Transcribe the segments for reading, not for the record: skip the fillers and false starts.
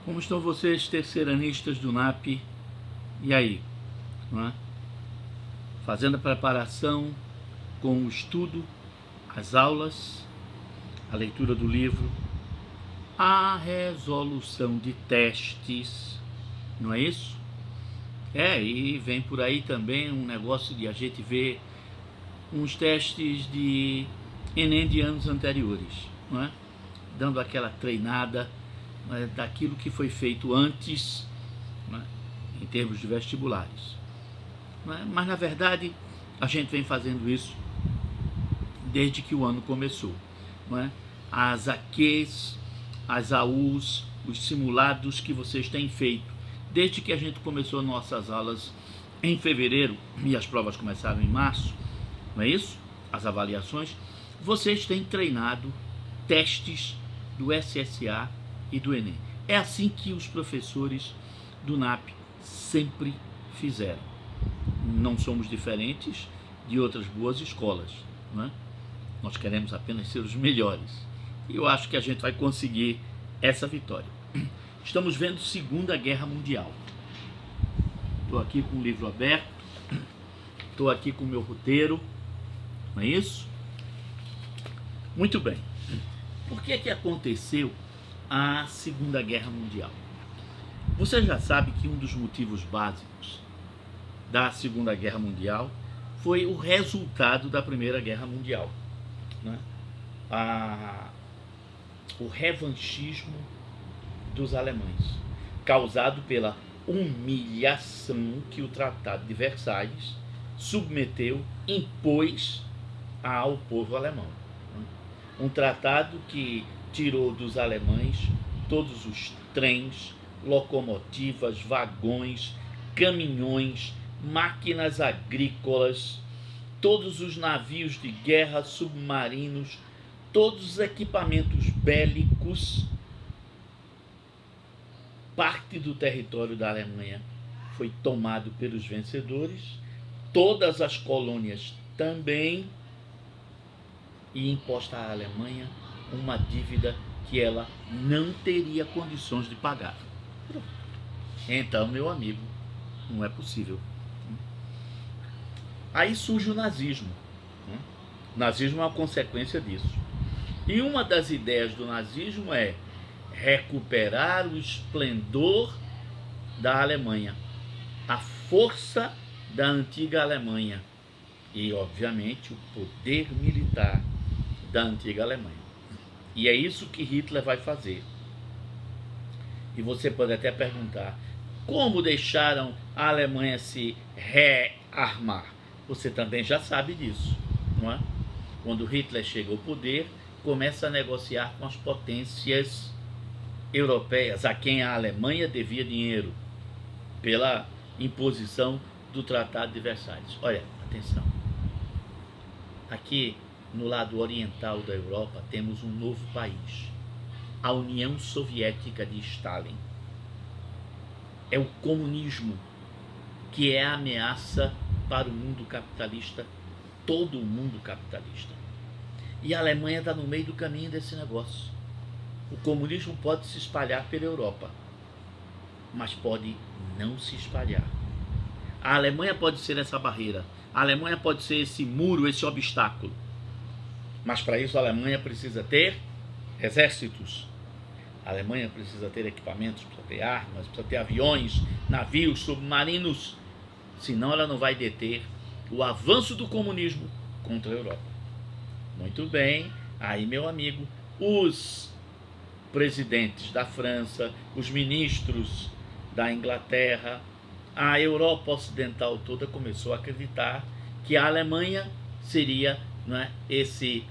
Como estão vocês, terceiranistas do NAP? E aí? Não é? Fazendo a preparação com o estudo, as aulas, a leitura do livro, a resolução de testes, não é isso? E vem por aí também um negócio de a gente ver uns testes de Enem de anos anteriores, não é? Dando aquela treinada daquilo que foi feito antes, não é? Em termos de vestibulares. Não é? Mas na verdade a gente vem fazendo isso desde que o ano começou. Não é? As AQs, as AUs, os simulados que vocês têm feito, desde que a gente começou nossas aulas em fevereiro e as provas começaram em março, não é isso? As avaliações, vocês têm treinado testes do SSA e do Enem. É assim que os professores do NAP sempre fizeram. Não somos diferentes de outras boas escolas, não é? Nós queremos apenas ser os melhores. E eu acho que a gente vai conseguir essa vitória. Estamos vendo Segunda Guerra Mundial. Estou aqui com o livro aberto, estou aqui com o meu roteiro, não é isso? Muito bem. Por que aconteceu a Segunda Guerra Mundial? Você já sabe que um dos motivos básicos da Segunda Guerra Mundial foi o resultado da Primeira Guerra Mundial, né? O revanchismo dos alemães, causado pela humilhação que o Tratado de Versalhes submeteu, impôs ao povo alemão. Um tratado que tirou dos alemães todos os trens, locomotivas, vagões, caminhões, máquinas agrícolas, todos os navios de guerra, submarinos, todos os equipamentos bélicos. Parte do território da Alemanha foi tomado pelos vencedores, todas as colônias também, e imposta à Alemanha uma dívida que ela não teria condições de pagar. Então, meu amigo, não é possível. Aí surge o nazismo. O nazismo é uma consequência disso. E uma das ideias do nazismo é recuperar o esplendor da Alemanha, a força da antiga Alemanha e, obviamente, o poder militar da antiga Alemanha. E é isso que Hitler vai fazer. E você pode até perguntar, como deixaram a Alemanha se rearmar? Você também já sabe disso, não é? Quando Hitler chega ao poder, começa a negociar com as potências europeias, a quem a Alemanha devia dinheiro, pela imposição do Tratado de Versalhes. Olha, atenção. Aqui, no lado oriental da Europa, temos um novo país, a União Soviética de Stalin. É o comunismo que é a ameaça para o mundo capitalista, todo o mundo capitalista. E a Alemanha está no meio do caminho desse negócio. O comunismo pode se espalhar pela Europa, mas pode não se espalhar. A Alemanha pode ser essa barreira, a Alemanha pode ser esse muro, esse obstáculo. Mas para isso a Alemanha precisa ter exércitos. A Alemanha precisa ter equipamentos, precisa ter armas, precisa ter aviões, navios, submarinos. Senão ela não vai deter o avanço do comunismo contra a Europa. Muito bem, aí meu amigo, os presidentes da França, os ministros da Inglaterra, a Europa Ocidental toda começou a acreditar que a Alemanha seria, não é, esse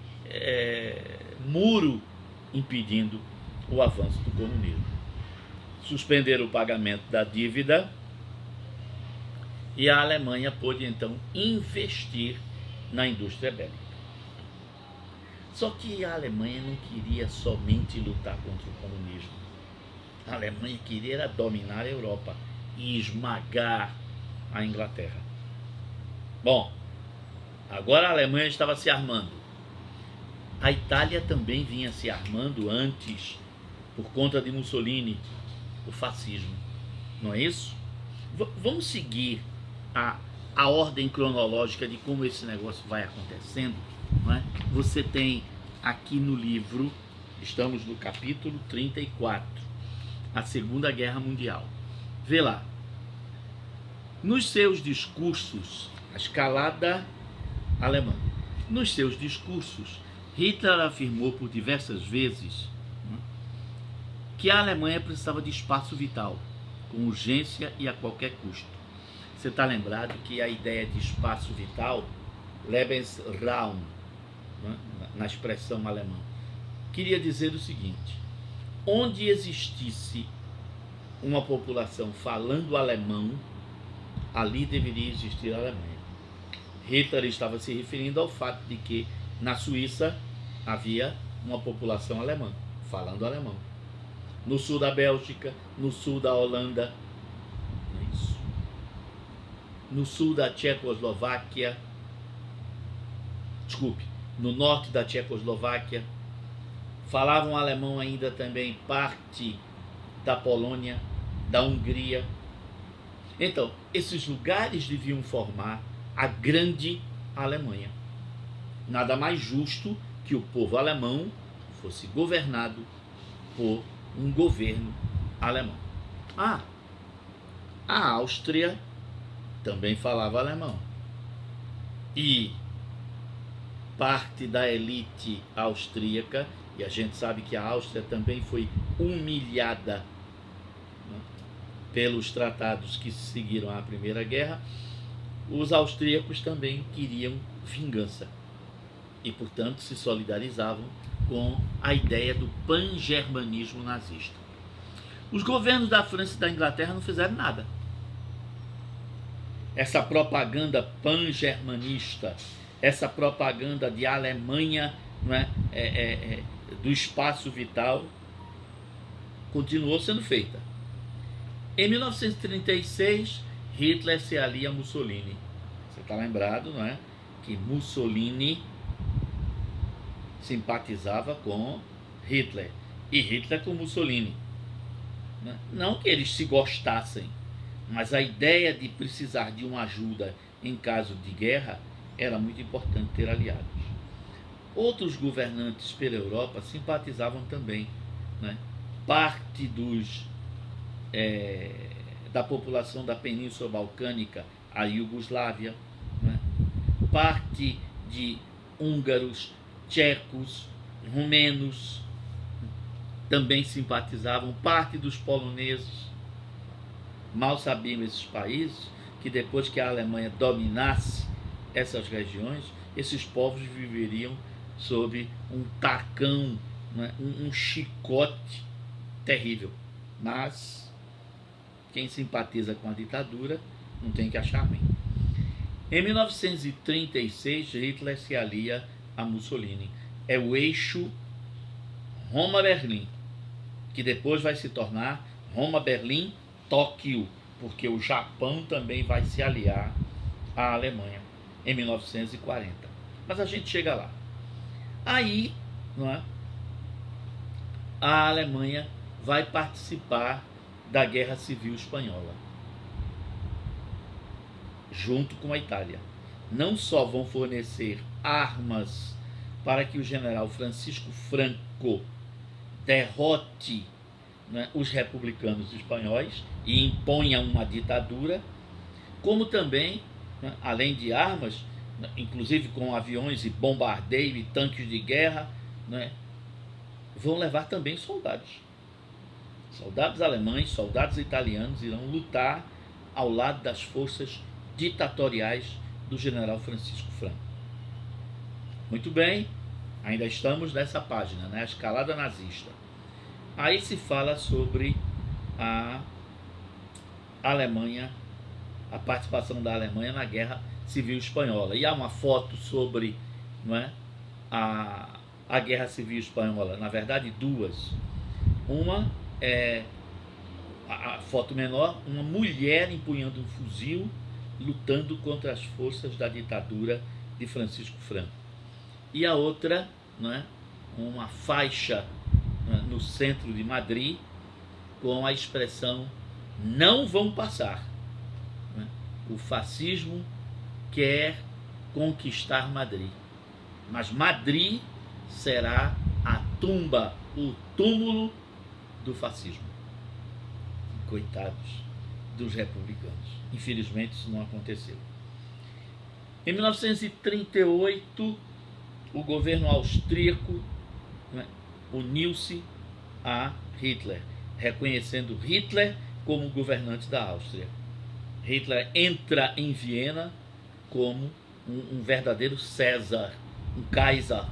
muro impedindo o avanço do comunismo. Suspenderam o pagamento da dívida e a Alemanha pôde então investir na indústria bélica. Só que a Alemanha não queria somente lutar contra o comunismo. A Alemanha queria dominar a Europa e esmagar a Inglaterra. Bom, agora a Alemanha estava se armando. A Itália também vinha se armando antes, por conta de Mussolini. o fascismo. Não é isso? Vamos seguir a ordem cronológica de como esse negócio vai acontecendo. Não é? Você tem aqui no livro, estamos no capítulo 34, a Segunda Guerra Mundial. Vê lá. Nos seus discursos, a escalada alemã. Nos seus discursos, Hitler afirmou por diversas vezes que a Alemanha precisava de espaço vital, com urgência e a qualquer custo. Você está lembrado que a ideia de espaço vital, Lebensraum, na expressão alemã, queria dizer o seguinte: onde existisse uma população falando alemão, ali deveria existir a Alemanha. Hitler estava se referindo ao fato de que na Suíça havia uma população alemã, falando alemão. No sul da Bélgica, no sul da Holanda, não é isso? No sul da Tchecoslováquia, no norte da Tchecoslováquia, falavam alemão ainda também parte da Polônia, da Hungria. Então, esses lugares deviam formar a grande Alemanha. Nada mais justo que o povo alemão fosse governado por um governo alemão. A Áustria também falava alemão. E parte da elite austríaca, e a gente sabe que a Áustria também foi humilhada pelos tratados que seguiram a Primeira Guerra, os austríacos também queriam vingança e, portanto, se solidarizavam com a ideia do pan-germanismo nazista. Os governos da França e da Inglaterra não fizeram nada. Essa propaganda pan-germanista, essa propaganda de Alemanha, não é, do espaço vital, continuou sendo feita. Em 1936, Hitler se alia a Mussolini. Você está lembrado, não é? Que Mussolini simpatizava com Hitler e Hitler com Mussolini. Não que eles se gostassem, mas a ideia de precisar de uma ajuda em caso de guerra era muito importante ter aliados. Outros governantes pela Europa simpatizavam também, né? Parte da população da Península Balcânica, a Iugoslávia, né? Parte de húngaros, tchecos, rumenos também simpatizavam, parte dos poloneses. Mal sabiam esses países que depois que a Alemanha dominasse essas regiões, esses povos viveriam sob um tacão, né? um chicote terrível. Mas quem simpatiza com a ditadura não tem que achar ruim. Em 1936, Hitler se alia a Mussolini. É o eixo Roma-Berlim, que depois vai se tornar Roma-Berlim-Tóquio, porque o Japão também vai se aliar à Alemanha em 1940. Mas a gente chega lá. Aí, não é? A Alemanha vai participar da Guerra Civil Espanhola, junto com a Itália. Não só vão fornecer armas para que o general Francisco Franco derrote, né, os republicanos espanhóis e imponha uma ditadura, como também, né, além de armas, né, inclusive com aviões e bombardeio e tanques de guerra, né, vão levar também soldados. Soldados alemães, soldados italianos irão lutar ao lado das forças ditatoriais do general Francisco Franco. Muito bem, ainda estamos nessa página, né? A escalada nazista. Aí se fala sobre a Alemanha, a participação da Alemanha na Guerra Civil Espanhola. E há uma foto sobre, não é, a Guerra Civil Espanhola, na verdade duas. Uma é a foto menor, uma mulher empunhando um fuzil, lutando contra as forças da ditadura de Francisco Franco. E a outra, não é, uma faixa, né, no centro de Madrid, com a expressão não vão passar. O fascismo quer conquistar Madrid, mas Madrid será a tumba, o túmulo do fascismo. Coitados dos republicanos. Infelizmente isso não aconteceu. Em 1938, o governo austríaco uniu-se a Hitler, reconhecendo Hitler como governante da Áustria. Hitler entra em Viena como um verdadeiro César, um Kaiser,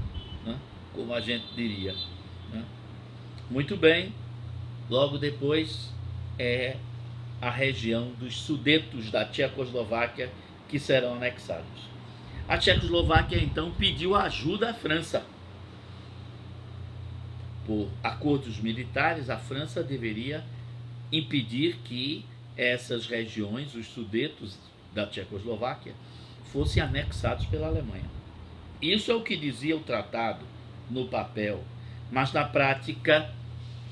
né? Como a gente diria. Né? Muito bem, logo depois é a região dos Sudetos da Tchecoslováquia que serão anexados. A Tchecoslováquia então pediu ajuda à França. Por acordos militares, a França deveria impedir que essas regiões, os Sudetos da Tchecoslováquia, fossem anexados pela Alemanha. Isso é o que dizia o tratado no papel, mas na prática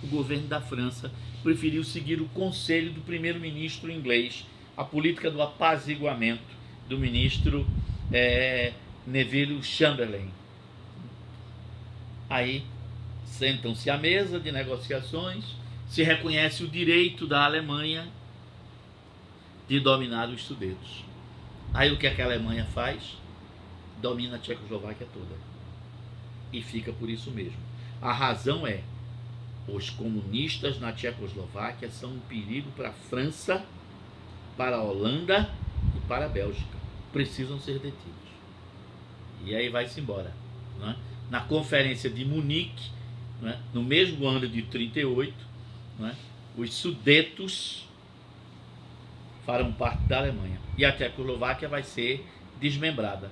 o governo da França preferiu seguir o conselho do primeiro-ministro inglês, a política do apaziguamento do ministro Neville Chamberlain. Aí sentam-se à mesa de negociações, se reconhece o direito da Alemanha de dominar os Sudetos. Aí o que é que a Alemanha faz? Domina a Tchecoslováquia toda. E fica por isso mesmo. A razão é: os comunistas na Tchecoslováquia são um perigo para a França, para a Holanda e para a Bélgica. Precisam ser detidos. E aí vai-se embora. Né? Na Conferência de Munique, né? No mesmo ano de 1938, né? Os Sudetos farão parte da Alemanha. E a Tchecoslováquia vai ser desmembrada.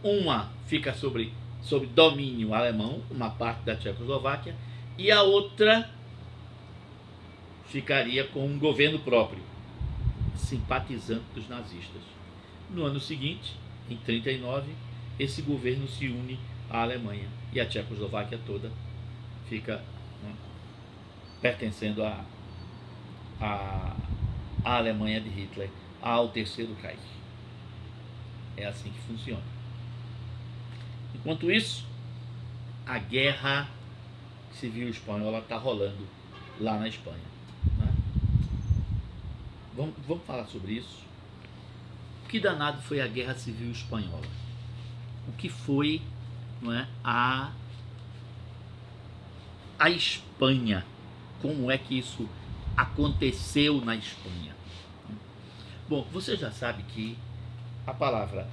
Uma fica sob domínio alemão, uma parte da Tchecoslováquia, e a outra ficaria com um governo próprio, simpatizante dos nazistas. No ano seguinte, em 1939, esse governo se une à Alemanha e a Tchecoslováquia toda fica pertencendo à Alemanha de Hitler, ao Terceiro Reich. É assim que funciona. Enquanto isso, a guerra civil espanhola está rolando lá na Espanha. Né? Vamos falar sobre isso. O que danado foi a Guerra Civil Espanhola? O que foi, não é, a Espanha? Como é que isso aconteceu na Espanha? Bom, você já sabe que a palavra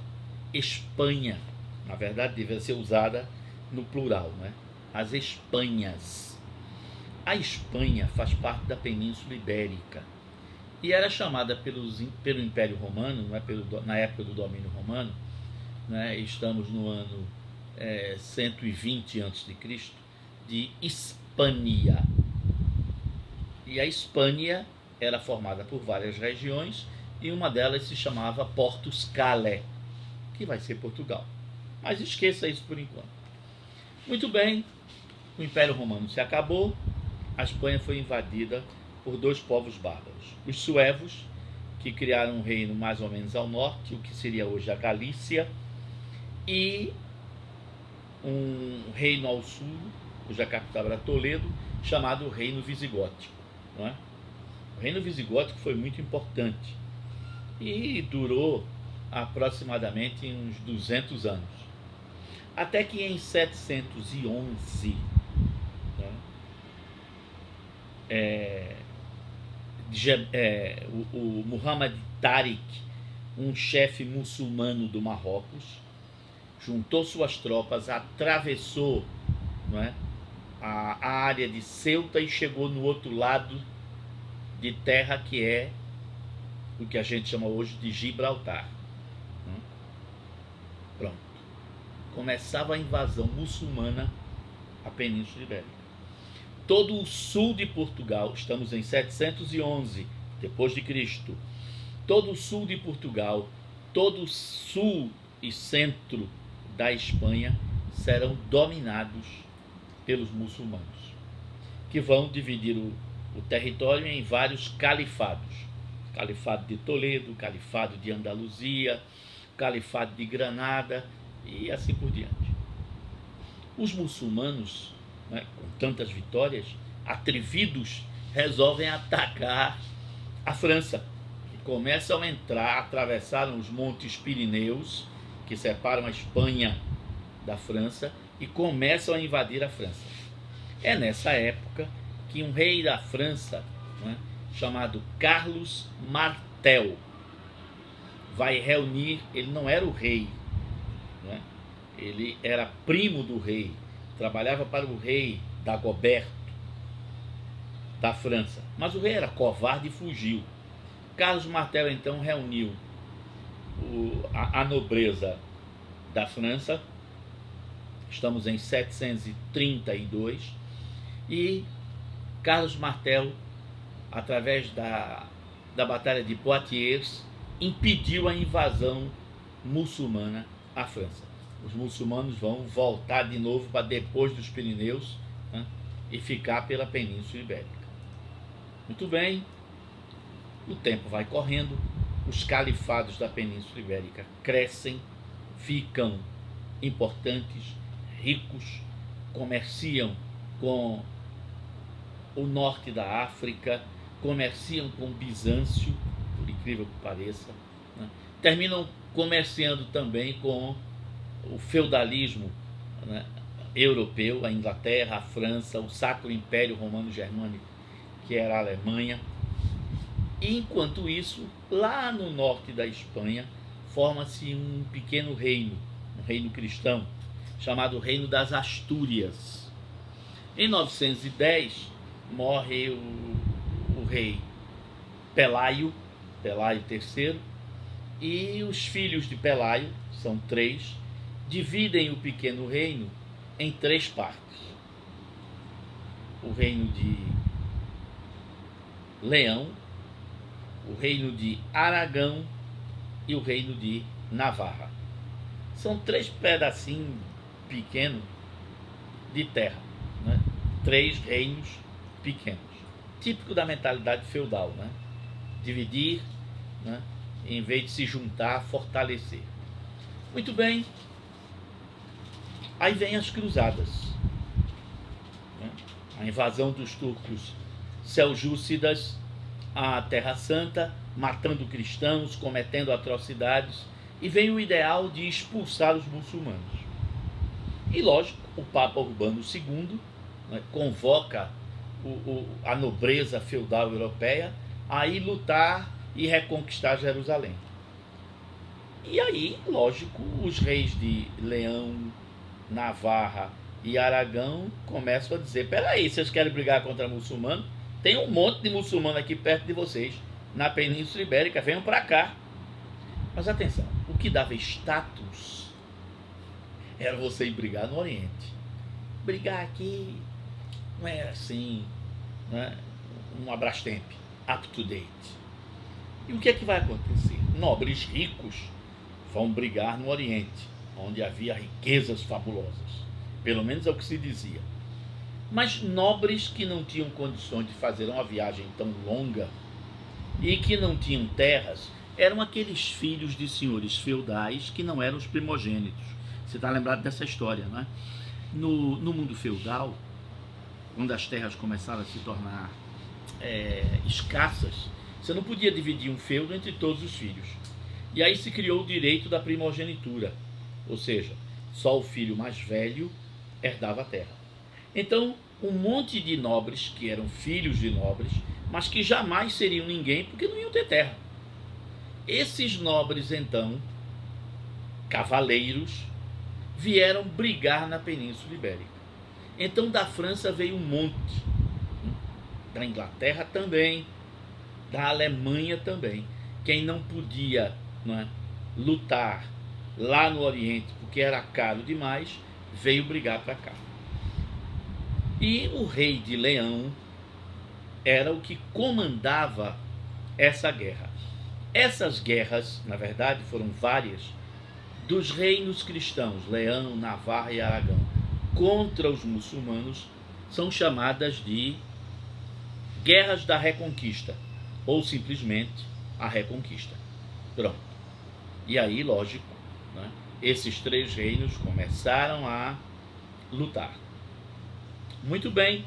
Espanha, na verdade, deve ser usada no plural, né? As Espanhas. A Espanha faz parte da Península Ibérica e era chamada pelo Império Romano, não é, na época do domínio romano, né? Estamos no ano 120 a.C., de Hispânia. E a Espanha era formada por várias regiões e uma delas se chamava Portus Calais, que vai ser Portugal. Mas esqueça isso por enquanto. Muito bem, o Império Romano se acabou, a Espanha foi invadida por dois povos bárbaros. Os suevos, que criaram um reino mais ou menos ao norte, o que seria hoje a Galícia, e um reino ao sul, cuja capital era Toledo, chamado Reino Visigótico. Não é? O Reino Visigótico foi muito importante e durou aproximadamente uns 200 anos. Até que em 711, o Muhammad Tariq, um chefe muçulmano do Marrocos, juntou suas tropas, atravessou, não é, a área de Ceuta e chegou no outro lado de terra, que é o que a gente chama hoje de Gibraltar. Pronto. Começava a invasão muçulmana à Península Ibérica. Todo o sul de Portugal, estamos em 711 depois de Cristo, todo o sul de Portugal, todo o sul e centro da Espanha serão dominados pelos muçulmanos, que vão dividir o território em vários califados. Califado de Toledo, Califado de Andaluzia, Califado de Granada e assim por diante. Os muçulmanos, né, com tantas vitórias, atrevidos, resolvem atacar a França. E começam a entrar, atravessaram os montes Pirineus, que separam a Espanha da França, e começam a invadir a França. É nessa época que um rei da França, né, chamado Carlos Martel, vai reunir, ele não era o rei, né, ele era primo do rei, trabalhava para o rei Dagoberto da França, mas o rei era covarde e fugiu. Carlos Martel então reuniu a nobreza da França, estamos em 732, e Carlos Martel, através da Batalha de Poitiers, impediu a invasão muçulmana à França. Os muçulmanos vão voltar de novo para depois dos Pirineus, né, e ficar pela Península Ibérica. Muito bem, o tempo vai correndo, os califados da Península Ibérica crescem, ficam importantes, ricos, comerciam com o norte da África, comerciam com Bizâncio, por incrível que pareça, né? Terminam comerciando também com o feudalismo, né, europeu, a Inglaterra, a França, o Sacro Império Romano Germânico, que era a Alemanha. E enquanto isso, lá no norte da Espanha, forma-se um pequeno reino, um reino cristão, chamado Reino das Astúrias. Em 910, morre o rei Pelaio III, e os filhos de Pelaio, são 3, dividem o pequeno reino em 3 partes. O reino de Leão, o reino de Aragão e o reino de Navarra. São 3 pedacinhos pequenos de terra, né? 3 reinos pequenos, típico da mentalidade feudal, né? Dividir, né, em vez de se juntar, fortalecer. Muito bem, aí vem as cruzadas, né? A invasão dos turcos seljúcidas à Terra Santa, matando cristãos, cometendo atrocidades, e vem o ideal de expulsar os muçulmanos. E lógico, o Papa Urbano II, né, convoca a nobreza feudal europeia a ir lutar e reconquistar Jerusalém. E aí, lógico, os reis de Leão, Navarra e Aragão começam a dizer: peraí, vocês querem brigar contra muçulmano? Tem um monte de muçulmano aqui perto de vocês, na Península Ibérica, venham para cá. Mas atenção, o que dava status era você ir brigar no Oriente. Brigar aqui não era assim, né, um Abrastemp, up to date. E o que é que vai acontecer? Nobres ricos vão brigar no Oriente, onde havia riquezas fabulosas. Pelo menos é o que se dizia. Mas nobres que não tinham condições de fazer uma viagem tão longa e que não tinham terras, eram aqueles filhos de senhores feudais que não eram os primogênitos. Você está lembrado dessa história, não é? No mundo feudal, quando as terras começaram a se tornar escassas, você não podia dividir um feudo entre todos os filhos. E aí se criou o direito da primogenitura, ou seja, só o filho mais velho herdava a terra. Então, um monte de nobres, que eram filhos de nobres, mas que jamais seriam ninguém porque não iam ter terra. Esses nobres, então, cavaleiros, vieram brigar na Península Ibérica. Então, da França veio um monte, da Inglaterra também, da Alemanha também. Quem não podia, não é, lutar lá no Oriente porque era caro demais, veio brigar para cá. E o rei de Leão era o que comandava essa guerra. Essas guerras, na verdade, foram várias, dos reinos cristãos, Leão, Navarra e Aragão, contra os muçulmanos, são chamadas de Guerras da Reconquista, ou simplesmente a Reconquista. Pronto. E aí, lógico, né, esses três reinos começaram a lutar. Muito bem,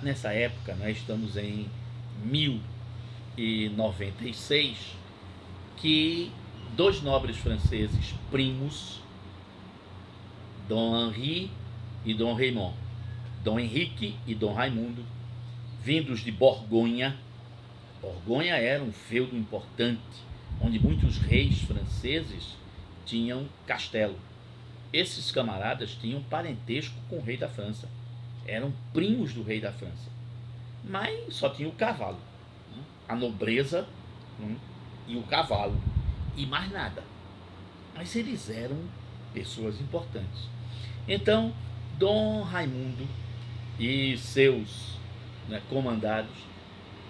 nessa época, nós estamos em 1096, que dois nobres franceses primos, Dom Henri e Dom Raymond, Dom Henrique e Dom Raimundo, vindos de Borgonha. Borgonha era um feudo importante, onde muitos reis franceses tinham castelo. Esses camaradas tinham parentesco com o rei da França, eram primos do rei da França, mas só tinha o cavalo, a nobreza e o cavalo, e mais nada. Mas eles eram pessoas importantes. Então, Dom Raimundo e seus comandados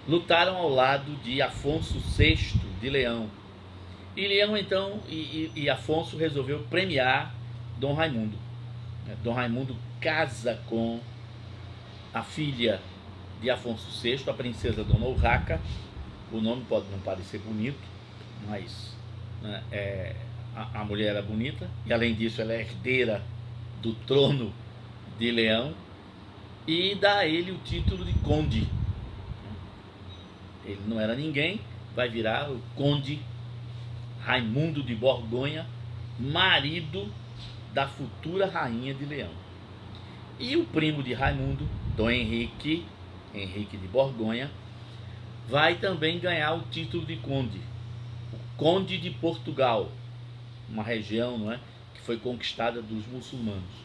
lutaram ao lado de Afonso VI de Leão. E Leão, então, e Afonso resolveu premiar Dom Raimundo. Dom Raimundo casa com a filha de Afonso VI, a princesa Dona Urraca. O nome pode não parecer bonito, mas a mulher era bonita, e além disso ela é herdeira do trono de Leão, e dá a ele o título de conde. Ele não era ninguém, vai virar o conde Raimundo de Borgonha, marido da futura rainha de Leão. E o primo de Raimundo, Dom Henrique de Borgonha, vai também ganhar o título de conde, o Conde de Portugal, uma região, que foi conquistada dos muçulmanos.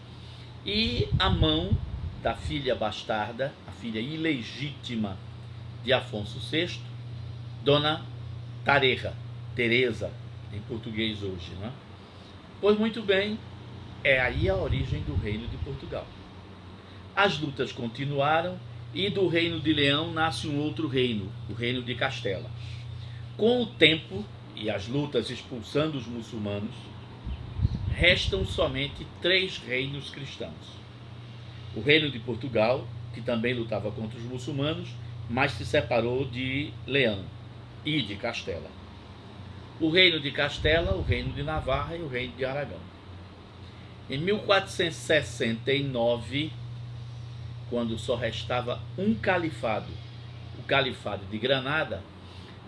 E a mão da filha bastarda, a filha ilegítima de Afonso VI, Dona Teresa, em português hoje, Pois muito bem, é aí a origem do reino de Portugal. As lutas continuaram e do reino de Leão nasce um outro reino, o reino de Castela. Com o tempo e as lutas expulsando os muçulmanos, restam somente 3 reinos cristãos. O reino de Portugal, que também lutava contra os muçulmanos, mas se separou de Leão e de Castela. O reino de Castela, o reino de Navarra e o reino de Aragão. Em 1469, quando só restava um califado, o califado de Granada,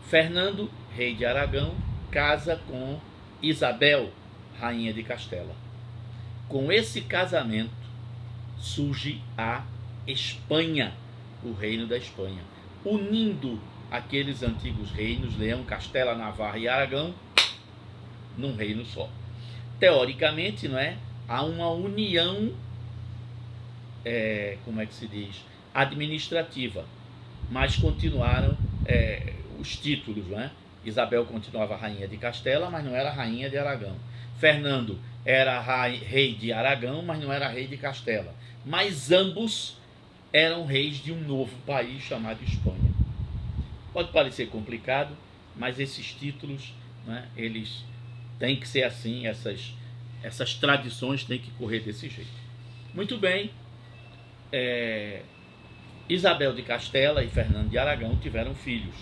Fernando, rei de Aragão, casa com Isabel, rainha de Castela. Com esse casamento surge a Espanha, o reino da Espanha, unindo aqueles antigos reinos, Leão, Castela, Navarra e Aragão, num reino só. Teoricamente, há uma união, administrativa, mas continuaram os títulos, Isabel continuava rainha de Castela, mas não era rainha de Aragão. Fernando era rei de Aragão, mas não era rei de Castela. Mas ambos eram reis de um novo país chamado Espanha. Pode parecer complicado, mas esses títulos, eles têm que ser assim, essas tradições têm que correr desse jeito. Muito bem, Isabel de Castela e Fernando de Aragão tiveram filhos.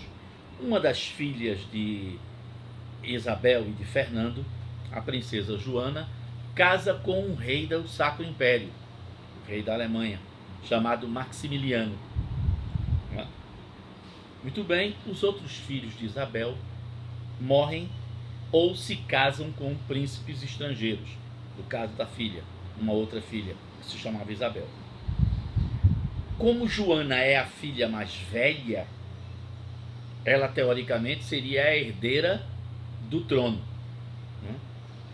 Uma das filhas de Isabel e de Fernando, a princesa Joana, casa com um rei do Sacro Império, o rei da Alemanha, chamado Maximiliano. Muito bem, os outros filhos de Isabel morrem ou se casam com príncipes estrangeiros. No caso da filha, uma outra filha, que se chamava Isabel. Como Joana é a filha mais velha, ela teoricamente seria a herdeira do trono.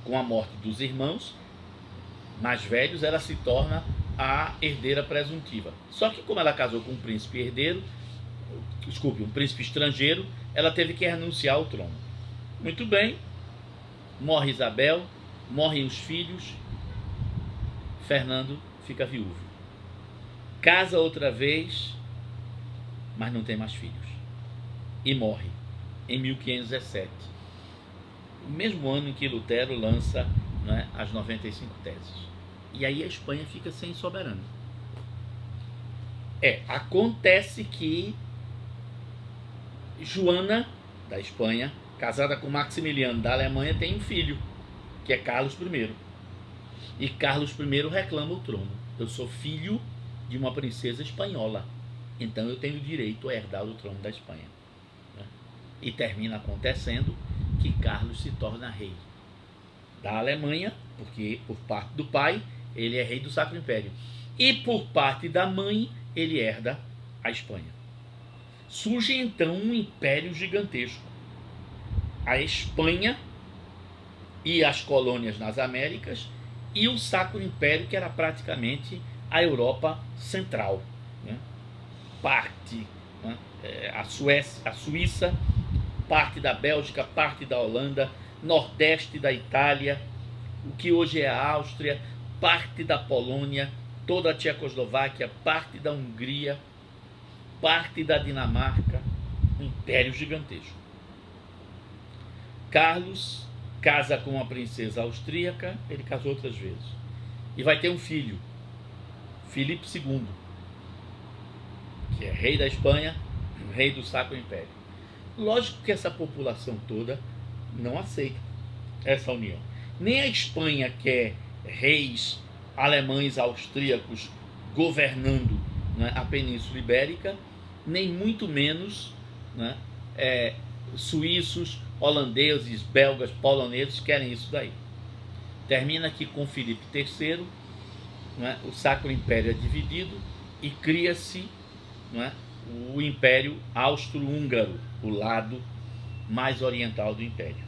Com a morte dos irmãos mais velhos, ela se torna a herdeira presuntiva. Só que como ela casou com um príncipe um príncipe estrangeiro, ela teve que renunciar ao trono. Muito bem, morre Isabel, morrem os filhos, Fernando fica viúvo. Casa outra vez, mas não tem mais filhos. E morre em 1517. O mesmo ano em que Lutero lança as 95 teses. E aí a Espanha fica sem soberano. Acontece que Joana, da Espanha, casada com Maximiliano, da Alemanha, tem um filho, que é Carlos I. E Carlos I reclama o trono. Eu sou filho de uma princesa espanhola, então eu tenho direito a herdar o trono da Espanha. E termina acontecendo que Carlos se torna rei da Alemanha, porque por parte do pai ele é rei do Sacro Império, e por parte da mãe ele herda a Espanha. Surge então um império gigantesco. A Espanha e as colônias nas Américas e o Sacro Império, que era praticamente a Europa Central. Parte, a Suíça, parte da Bélgica, parte da Holanda, nordeste da Itália, o que hoje é a Áustria, parte da Polônia, toda a Tchecoslováquia, parte da Hungria, parte da Dinamarca, um império gigantesco. Carlos casa com uma princesa austríaca, ele casou outras vezes, e vai ter um filho, Filipe II, que é rei da Espanha, rei do Sacro Império. Lógico que essa população toda não aceita essa união. Nem a Espanha quer reis alemães, austríacos governando, né, a Península Ibérica, nem muito menos, né, suíços, holandeses, belgas, poloneses querem isso daí. Termina aqui com Filipe III, né, o Sacro Império é dividido e cria-se, né, o Império Austro-Húngaro, o lado mais oriental do Império.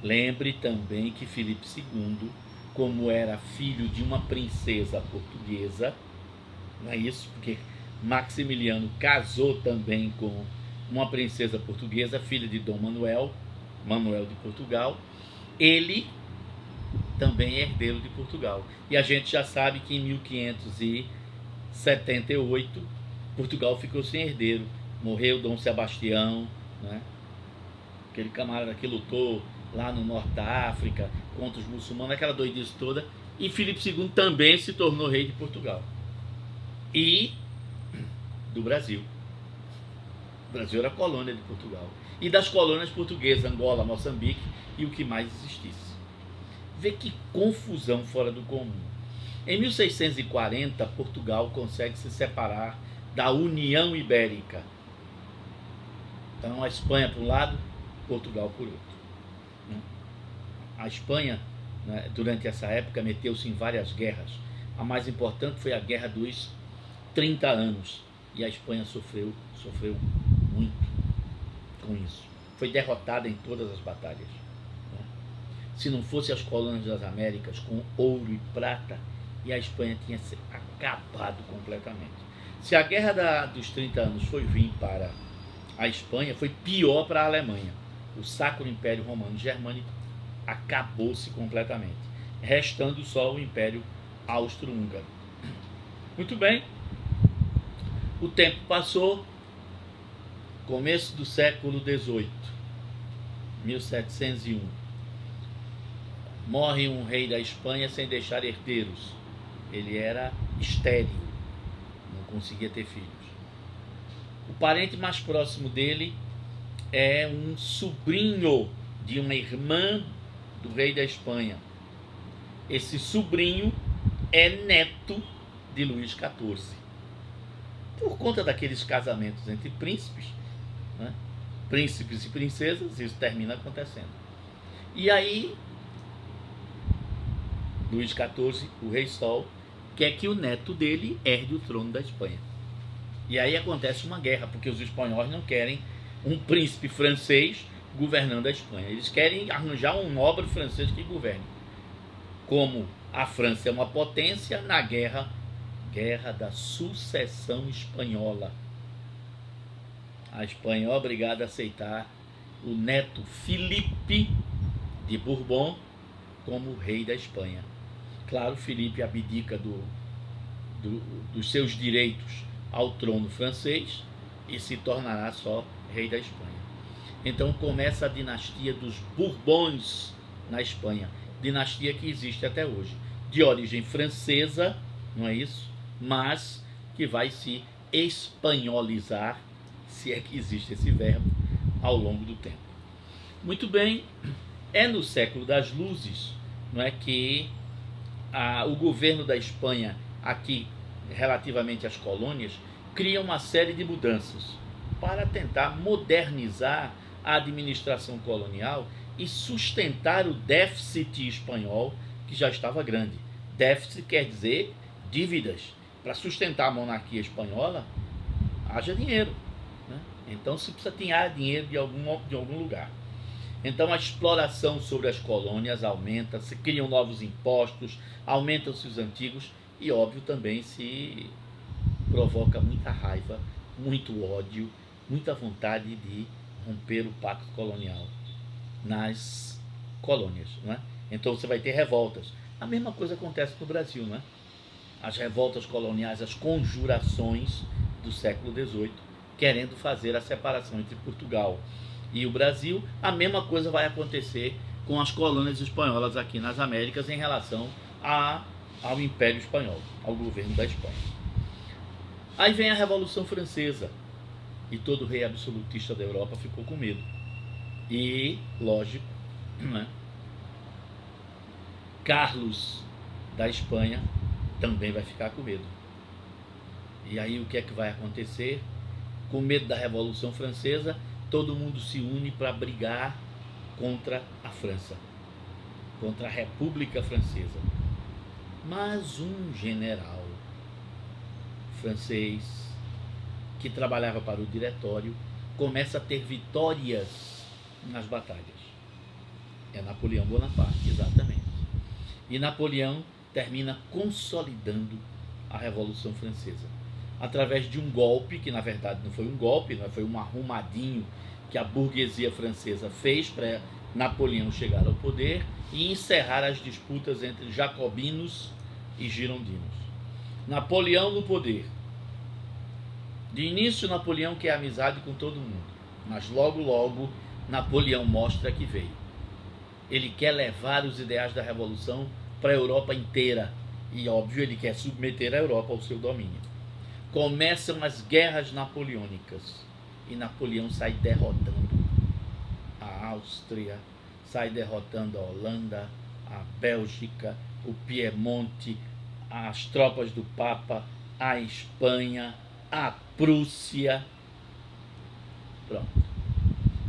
Lembre também que Filipe II, como era filho de uma princesa portuguesa, não é isso? Porque Maximiliano casou também com uma princesa portuguesa, filha de Dom Manuel, Manuel de Portugal. Ele também é herdeiro de Portugal. E a gente já sabe que em 1578 Portugal ficou sem herdeiro. Morreu Dom Sebastião, né? Aquele camarada que lutou lá no norte da África contra os muçulmanos, aquela doidice toda. E Filipe II também se tornou rei de Portugal e do Brasil. O Brasil era colônia de Portugal. E das colônias portuguesas, Angola, Moçambique e o que mais existisse. Vê que confusão fora do comum. Em 1640, Portugal consegue se separar da União Ibérica. Então a Espanha por um lado, Portugal por outro. A Espanha, né, durante essa época, meteu-se em várias guerras. A mais importante foi a Guerra dos 30 anos. E a Espanha sofreu muito com isso. Foi derrotada em todas as batalhas. Se não fosse as colônias das Américas com ouro e prata, e a Espanha tinha se acabado completamente. Se a Guerra dos 30 anos foi vir para a Espanha, foi pior para a Alemanha. O Sacro Império Romano Germânico acabou-se completamente, restando só o Império Austro-Húngaro. Muito bem, o tempo passou, começo do século XVIII, 1701, morre um rei da Espanha sem deixar herdeiros. Ele era estéril, não conseguia ter filhos. O parente mais próximo dele é um sobrinho de uma irmã do rei da Espanha. Esse sobrinho é neto de Luís XIV. Por conta daqueles casamentos entre príncipes, né? Príncipes e princesas, isso termina acontecendo. E aí, Luís XIV, o Rei Sol, quer que o neto dele herde o trono da Espanha. E aí acontece uma guerra, porque os espanhóis não querem um príncipe francês governando a Espanha. Eles querem arranjar um nobre francês que governe. Como a França é uma potência, na Guerra da Sucessão Espanhola. A Espanha é obrigada a aceitar o neto Filipe de Bourbon como rei da Espanha. Claro, Filipe abdica dos seus direitos ao trono francês e se tornará só rei da Espanha. Então começa a dinastia dos Bourbons na Espanha, dinastia que existe até hoje, de origem francesa, não é isso? Mas que vai se espanholizar, se é que existe esse verbo, ao longo do tempo. Muito bem, é no século das luzes, não é, que o governo da Espanha, aqui relativamente às colônias, cria uma série de mudanças para tentar modernizar a administração colonial e sustentar o déficit espanhol, que já estava grande. Déficit quer dizer dívidas. Para sustentar a monarquia espanhola, haja dinheiro, né? Então se precisa tirar dinheiro de algum lugar. Então a exploração sobre as colônias aumenta, se criam novos impostos, aumentam-se os antigos e, óbvio, também se provoca muita raiva, muito ódio, muita vontade de romper o pacto colonial nas colônias, não é? Então você vai ter revoltas. A mesma coisa acontece no Brasil, não é? As revoltas coloniais, as conjurações do século XVIII, querendo fazer a separação entre Portugal e o Brasil. A mesma coisa vai acontecer com as colônias espanholas aqui nas Américas em relação ao Império Espanhol, ao governo da Espanha. Aí vem a Revolução Francesa e todo rei absolutista da Europa ficou com medo. E, lógico, né, Carlos da Espanha também vai ficar com medo. E aí o que é que vai acontecer? Com medo da Revolução Francesa, todo mundo se une para brigar contra a França, contra a República Francesa. Mas um general francês que trabalhava para o diretório começa a ter vitórias nas batalhas. É Napoleão Bonaparte, exatamente. E Napoleão termina consolidando a Revolução Francesa através de um golpe, que na verdade não foi um golpe, não foi um arrumadinho que a burguesia francesa fez para Napoleão chegar ao poder e encerrar as disputas entre jacobinos e girondinos. Napoleão no poder. De início, Napoleão quer amizade com todo mundo, mas logo Napoleão mostra que veio. Ele quer levar os ideais da Revolução para a Europa inteira e, óbvio, ele quer submeter a Europa ao seu domínio. Começam as guerras napoleônicas e Napoleão sai derrotando a Áustria, sai derrotando a Holanda, a Bélgica, o Piemonte, as tropas do Papa, a Espanha, a Prússia. Pronto.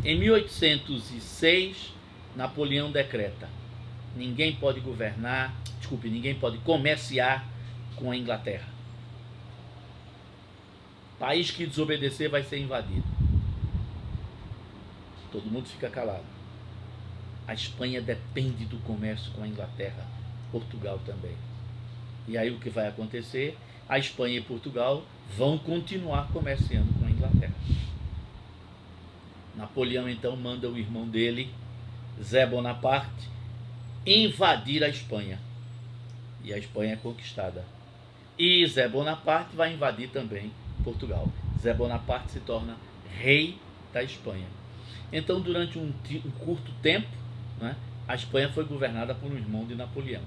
Em 1806, Napoleão decreta: ninguém pode ninguém pode comerciar com a Inglaterra. País que desobedecer vai ser invadido. Todo mundo fica calado. A Espanha depende do comércio com a Inglaterra, Portugal também. E aí o que vai acontecer? A Espanha e Portugal vão continuar comerciando com a Inglaterra. Napoleão então manda o irmão dele, Zé Bonaparte, invadir a Espanha. E a Espanha é conquistada. E Zé Bonaparte vai invadir também Portugal. Zé Bonaparte se torna rei da Espanha. Então, durante um curto tempo, né, a Espanha foi governada por um irmão de Napoleão.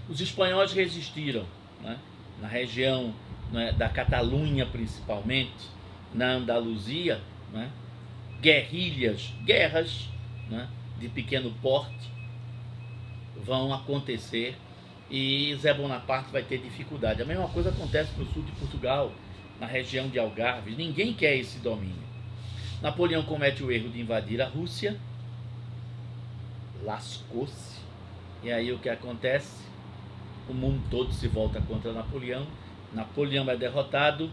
Os espanhóis resistiram, né, na região, né, da Catalunha principalmente, na Andaluzia, né, guerras, né, de pequeno porte vão acontecer e Zé Bonaparte vai ter dificuldade. A mesma coisa acontece no sul de Portugal, na região de Algarve. Ninguém quer esse domínio. Napoleão comete o erro de invadir a Rússia, lascou-se, e aí o que acontece? O mundo todo se volta contra Napoleão, Napoleão é derrotado,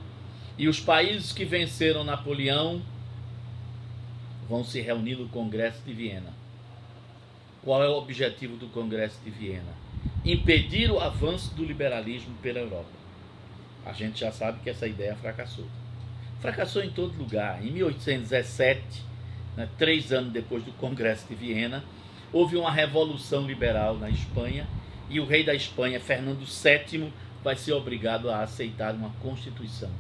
e os países que venceram Napoleão vão se reunir no Congresso de Viena. Qual é o objetivo do Congresso de Viena? Impedir o avanço do liberalismo pela Europa. A gente já sabe que essa ideia fracassou. Fracassou em todo lugar. Em 1817, né, 3 anos depois do Congresso de Viena, houve uma revolução liberal na Espanha e o rei da Espanha, Fernando VII, vai ser obrigado a aceitar uma constituição.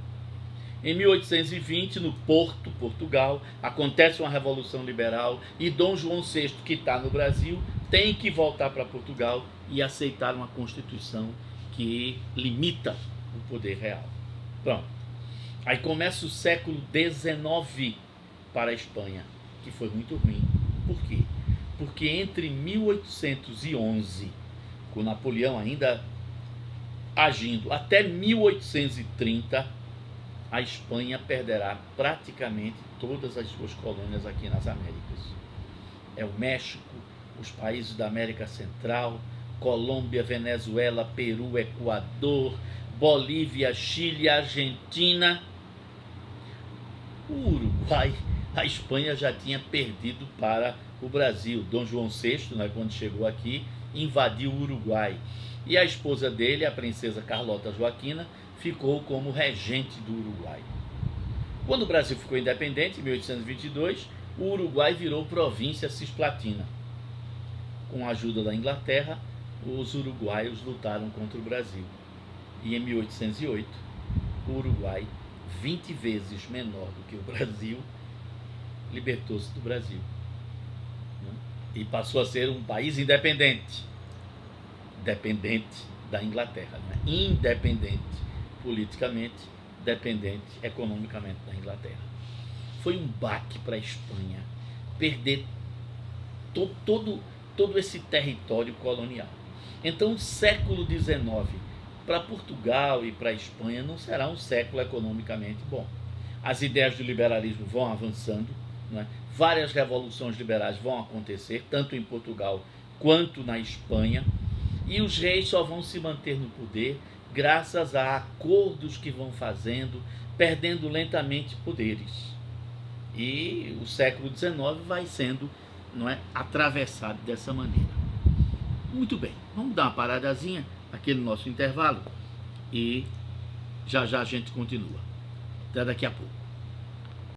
Em 1820, no Porto, Portugal, acontece uma revolução liberal e Dom João VI, que está no Brasil, tem que voltar para Portugal e aceitar uma constituição que limita o poder real. Pronto. Aí começa o século XIX para a Espanha, que foi muito ruim. Por quê? Porque entre 1811, com Napoleão ainda agindo, até 1830, a Espanha perderá praticamente todas as suas colônias aqui nas Américas. É o México, os países da América Central, Colômbia, Venezuela, Peru, Equador, Bolívia, Chile, Argentina. O Uruguai, a Espanha já tinha perdido para o Brasil. Dom João VI, né, quando chegou aqui, invadiu o Uruguai. E a esposa dele, a princesa Carlota Joaquina, ficou como regente do Uruguai. Quando o Brasil ficou independente, em 1822, o Uruguai virou província cisplatina. Com a ajuda da Inglaterra, os uruguaios lutaram contra o Brasil. E em 1808, o Uruguai, 20 vezes menor do que o Brasil, libertou-se do Brasil. E passou a ser um país independente. Dependente da Inglaterra. Independente politicamente, dependente economicamente da Inglaterra. Foi um baque para a Espanha perder todo esse território colonial. Então, o século XIX para Portugal e para a Espanha não será um século economicamente bom. As ideias do liberalismo vão avançando, né? Várias revoluções liberais vão acontecer, tanto em Portugal quanto na Espanha, e os reis só vão se manter no poder graças a acordos que vão fazendo, perdendo lentamente poderes. E o século XIX vai sendo, não é, atravessado dessa maneira. Muito bem, vamos dar uma paradazinha aqui no nosso intervalo e já já a gente continua. Até daqui a pouco.